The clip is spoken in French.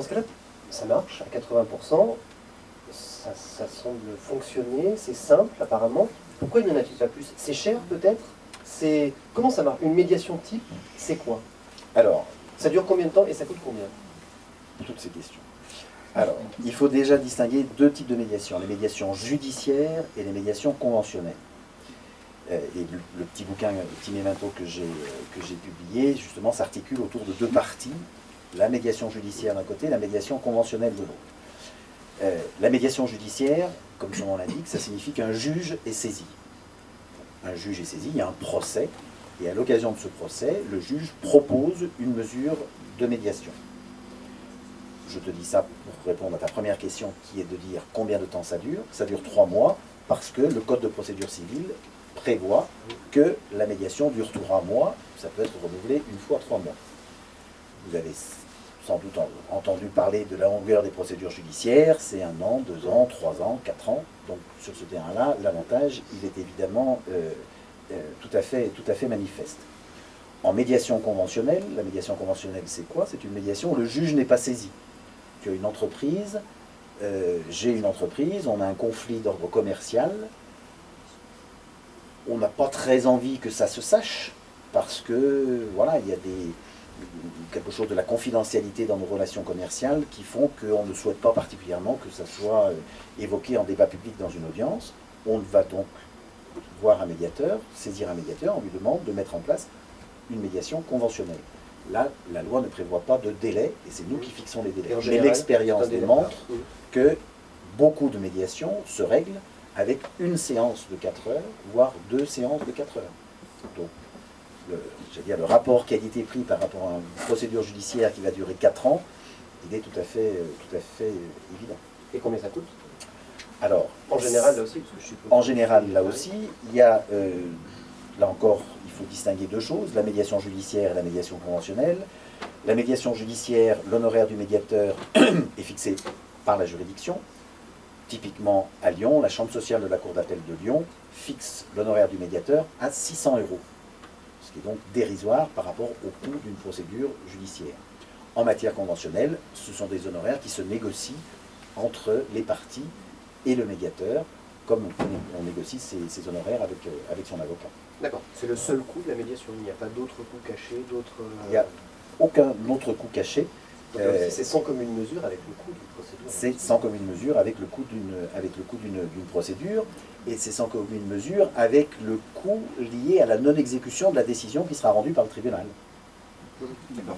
ce cas-là, ça marche à 80%, ça semble fonctionner, c'est simple apparemment. Pourquoi il n'y en a-t-il pas plus? C'est cher peut-être? Comment ça marche? Une médiation type, c'est quoi? Alors, ça dure combien de temps et ça coûte combien? Toutes ces questions. Alors, il faut déjà distinguer deux types de médiation, les médiations judiciaires et les médiations conventionnelles. Et le petit bouquin, le petit memento que j'ai publié, justement, s'articule autour de deux parties, la médiation judiciaire d'un côté, la médiation conventionnelle de l'autre. La médiation judiciaire, comme son nom l'indique, ça signifie qu'un juge est saisi. Un juge est saisi, il y a un procès, et à l'occasion de ce procès, le juge propose une mesure de médiation. Je te dis ça pour répondre à ta première question, qui est de dire combien de temps ça dure. Ça dure 3 mois, parce que le Code de procédure civile prévoit que la médiation dure 3 mois, ça peut être renouvelé une fois 3 mois. Vous avez sans doute entendu parler de la longueur des procédures judiciaires, c'est 1 an, 2 ans, 3 ans, 4 ans. Donc sur ce terrain-là, l'avantage, il est évidemment tout à fait manifeste. En médiation conventionnelle, la médiation conventionnelle c'est quoi? C'est une médiation où le juge n'est pas saisi. Tu as une entreprise, j'ai une entreprise, on a un conflit d'ordre commercial, on n'a pas très envie que ça se sache, parce que voilà, il y a quelque chose de la confidentialité dans nos relations commerciales qui font qu'on ne souhaite pas particulièrement que ça soit évoqué en débat public dans une audience. On va donc voir un médiateur, saisir un médiateur, on lui demande de mettre en place une médiation conventionnelle. Là, la loi ne prévoit pas de délai, et c'est nous qui fixons les délais. Mais l'expérience démontre que beaucoup de médiations se règlent avec une séance de 4 heures, voire 2 séances de 4 heures. Donc, le rapport qualité-prix par rapport à une procédure judiciaire qui va durer 4 ans, il est tout à fait évident. Et combien ça coûte? Alors, en général, là aussi, parce que je suppose. En général, là aussi, il y a, là encore, il faut distinguer deux choses, la médiation judiciaire et la médiation conventionnelle. La médiation judiciaire, l'honoraire du médiateur est fixé par la juridiction. Typiquement, à Lyon, la Chambre sociale de la Cour d'appel de Lyon fixe l'honoraire du médiateur à 600 €, ce qui est donc dérisoire par rapport au coût d'une procédure judiciaire. En matière conventionnelle, ce sont des honoraires qui se négocient entre les parties et le médiateur, comme on négocie ses honoraires avec son avocat. D'accord. C'est le seul coût de la médiation, il n'y a pas d'autres coûts cachés, d'autres... Il n'y a aucun autre coût caché. C'est sans commune mesure avec le coût d'une procédure. C'est sans commune mesure avec le coût d'une procédure, et c'est sans commune mesure avec le coût lié à la non-exécution de la décision qui sera rendue par le tribunal. D'accord.